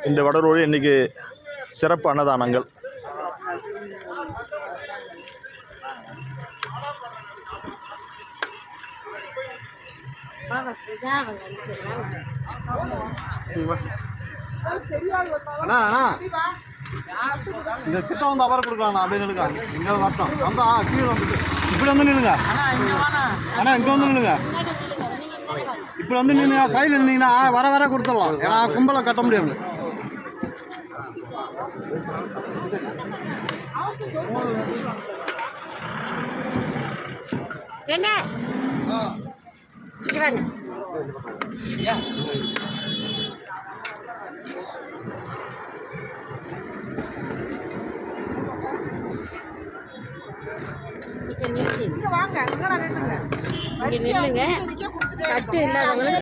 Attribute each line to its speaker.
Speaker 1: இந்த வடலூரில் இன்றைக்கி சிறப்பு அன்னதானங்கள்.
Speaker 2: அண்ணா அண்ணா இந்த கிட்ட வந்து அபரம் கொடுக்கலாம் அப்படின்னு இருக்காங்க. இங்கே வரட்டும் வந்தா கீழே வந்துட்டு இப்படி வந்து நில்லுங்க அண்ணா, இங்கே வந்து நில்லுங்க. இப்படி வந்து நின்று சைடில் நின்னீங்கன்னா வர வர கொடுத்துடலாம். ஏன்னா கும்பலை கட்ட முடியாது.
Speaker 3: என்ன இங்க வாங்க, இங்க நில்லுங்க. தட்டு இல்லாதவங்களுக்கு